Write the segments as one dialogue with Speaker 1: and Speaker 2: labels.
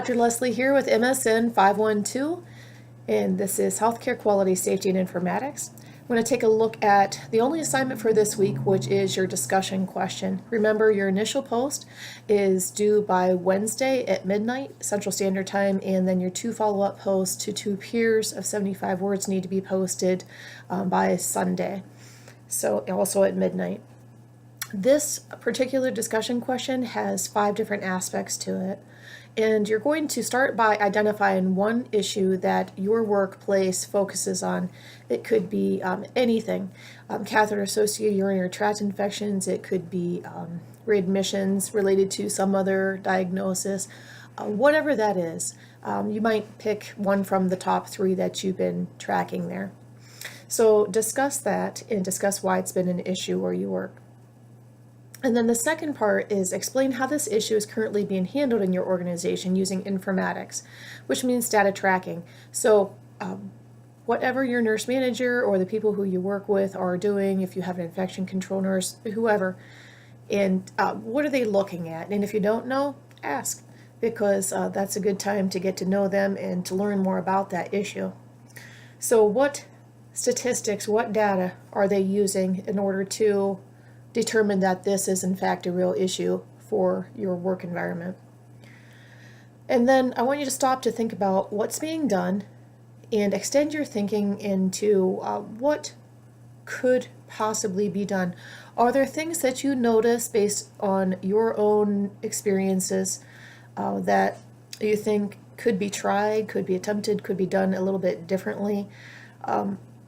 Speaker 1: Dr. Leslie here with MSN512, and this is Healthcare Quality, Safety, and Informatics. I'm going to take a look at the only assignment for this week, which is your discussion question. Remember, your initial post is due by Wednesday at midnight Central Standard Time, and then your 2 follow-up posts to 2 peers of 75 words need to be posted by Sunday, so also at midnight. This particular discussion question has 5 different aspects to it, and you're going to start by identifying one issue that your workplace focuses on. It could be anything, catheter-associated urinary tract infections, it could be readmissions related to some other diagnosis, whatever that is. You might pick one from the top 3 that you've been tracking there. So discuss that and discuss why it's been an issue where you work. And then the second part is explain how this issue is currently being handled in your organization using informatics, which means data tracking. So whatever your nurse manager or the people who you work with are doing, if you have an infection control nurse, whoever, and what are they looking at? And if you don't know, ask, because that's a good time to get to know them and to learn more about that issue. So what statistics, what data are they using in order to determine that this is in fact a real issue for your work environment? And then I want you to stop to think about what's being done and extend your thinking into what could possibly be done. Are there things that you notice based on your own experiences that you think could be tried, could be attempted, could be done a little bit differently?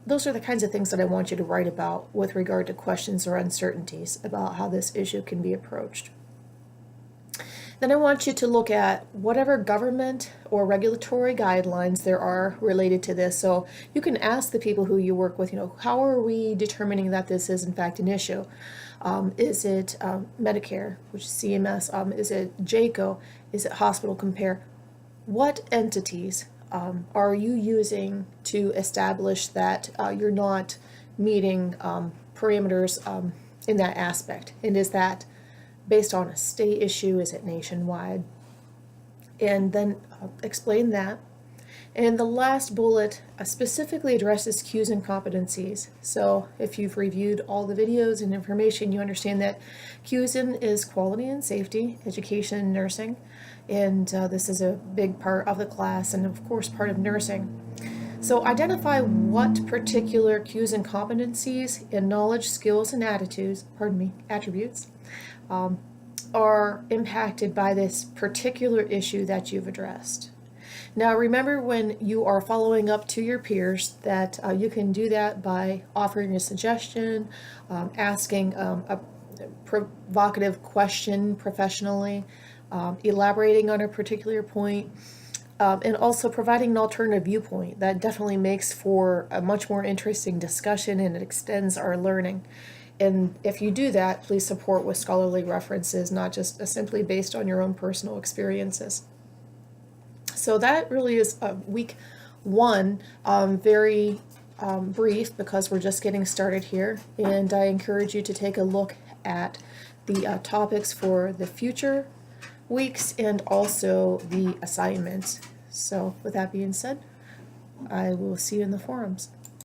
Speaker 1: Those are the kinds of things that I want you to write about with regard to questions or uncertainties about how this issue can be approached. Then I want you to look at whatever government or regulatory guidelines there are related to this. So you can ask the people who you work with, how are we determining that this is in fact an issue? Is it Medicare, which is CMS? Is it JACO? Is it Hospital Compare? What entities are you using to establish that you're not meeting parameters in that aspect? And is that based on a state issue? Is it nationwide? And then explain that. And the last bullet specifically addresses cues and competencies. So if you've reviewed all the videos and information, you understand that cues is quality and safety, education and nursing. And this is a big part of the class and of course part of nursing. So identify what particular cues and competencies and knowledge, skills, and attributes are impacted by this particular issue that you've addressed. Now remember, when you are following up to your peers, that you can do that by offering a suggestion, asking a provocative question professionally, elaborating on a particular point, and also providing an alternative viewpoint. That definitely makes for a much more interesting discussion, and it extends our learning. And if you do that, please support with scholarly references, not just simply based on your own personal experiences. So that really is week 1, very brief because we're just getting started here. And I encourage you to take a look at the topics for the future weeks and also the assignments. So with that being said, I will see you in the forums.